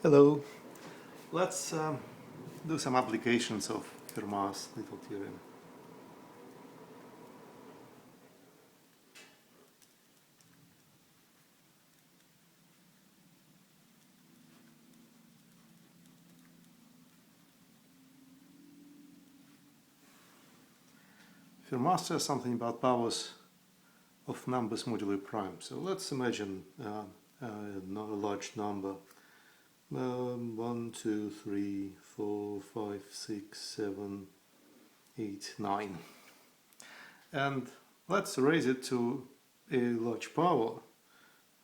Hello. Let's do some applications of Fermat's little theorem. Fermat says something about powers of numbers modulo prime. So let's imagine a large number. 1, 2, 3, 4, 5, 6, 7, 8, 9. And let's raise it to a large power.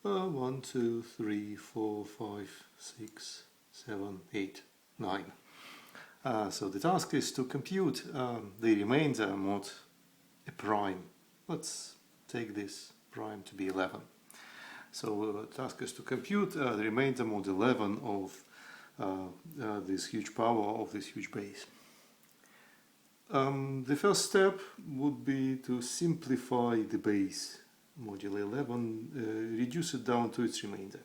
1, 2, 3, 4, 5, 6, 7, 8, 9. So the task is to compute the remainder mod a prime. Let's take this prime to be 11. So the task is to compute the remainder mod 11 of this huge power of this huge base. The first step would be to simplify the base modulo 11, reduce it down to its remainder.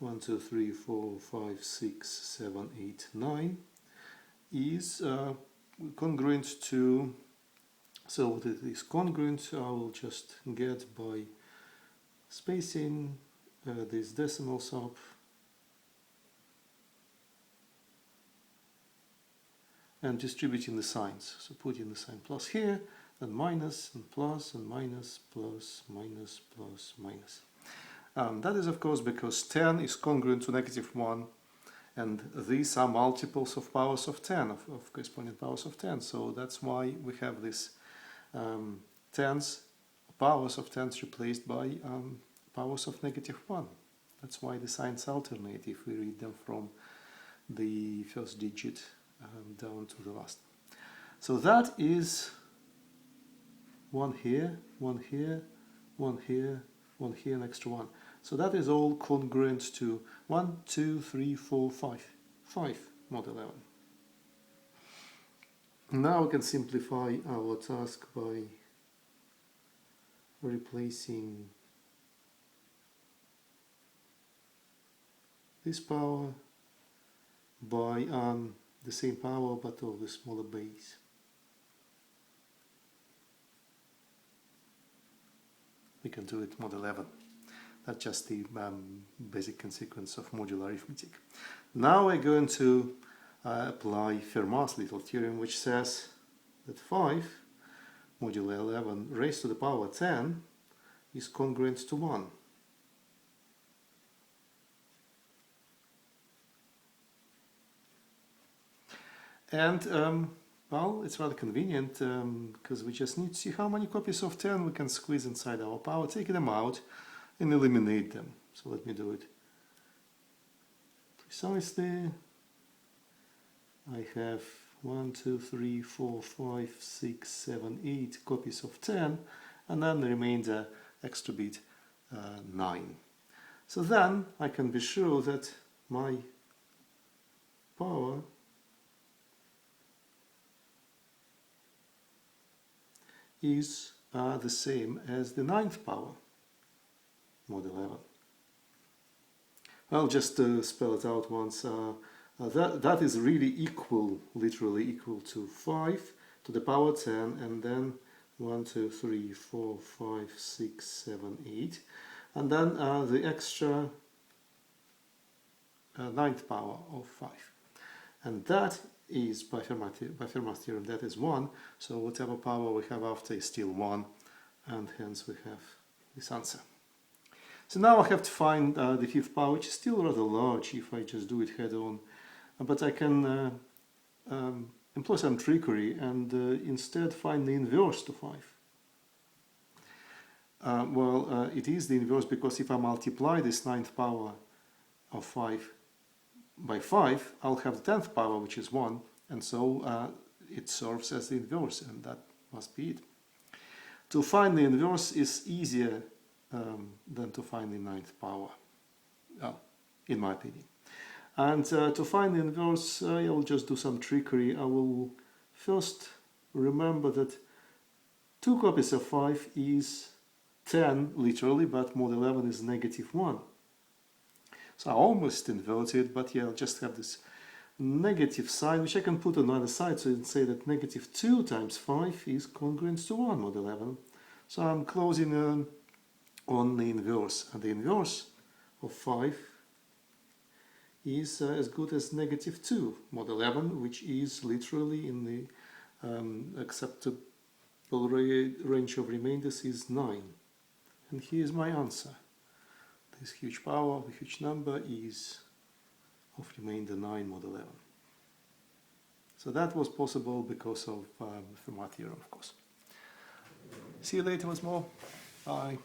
1, 2, 3, 4, 5, 6, 7, 8, 9 is congruent to, so what it is congruent I will just get by spacing these decimals up and distributing the signs. So putting the sign plus here, and minus, and plus, and minus, plus, minus, plus, minus. That is of course because 10 is congruent to -1, and these are multiples of powers of 10, of corresponding powers of 10. So that's why we have this powers of tens replaced by powers of -1. That's why the signs alternate if we read them from the first digit down to the last. So that is one here, one here, one here, one here, an extra one. So that is all congruent to 1, 2, 3, 4, 5. 5 mod 11. Now we can simplify our task by replacing this power by the same power but of the smaller base. We can do it mod 11. That's just the basic consequence of modular arithmetic. Now we're going to apply Fermat's little theorem, which says that 5 modulo 11 raised to the power 10 is congruent to 1. And well, it's rather convenient because we just need to see how many copies of 10 we can squeeze inside our power, take them out and eliminate them. So let me do it precisely. I have 1, 2, 3, 4, 5, 6, 7, 8 copies of 10, and then the remainder extra bit 9. So then I can be sure that my power is the same as the 9th power, mod 11. I'll just spell it out once. That is really equal, literally equal to 5 to the power 10, and then 1, 2, 3, 4, 5, 6, 7, 8, and then the extra 9th power of 5. And that is, by Fermat's theorem, that is 1, so whatever power we have after is still 1, and hence we have this answer. So now I have to find the 5th power, which is still rather large if I just do it head-on, but I can employ some trickery and instead find the inverse to 5. It is the inverse because if I multiply this 9th power of 5 by 5, I'll have the 10th power, which is 1, and so it serves as the inverse, and that must be it. To find the inverse is easier than to find the 9th power, in my opinion. And to find the inverse, I will just do some trickery. I will first remember that 2 copies of 5 is 10, literally, but mod 11 is -1. So I almost inverted, but yeah, I'll just have this negative sign, which I can put on the other side, so you can say that negative 2 times 5 is congruent to 1 mod 11. So I'm closing on the inverse, and the inverse of 5 is as good as negative 2 mod 11, which is literally in the acceptable range of remainders is 9. And here's my answer. This huge power of a huge number is of remainder 9 mod 11. So that was possible because of the Fermat theorem, of course. See you later once more. Bye.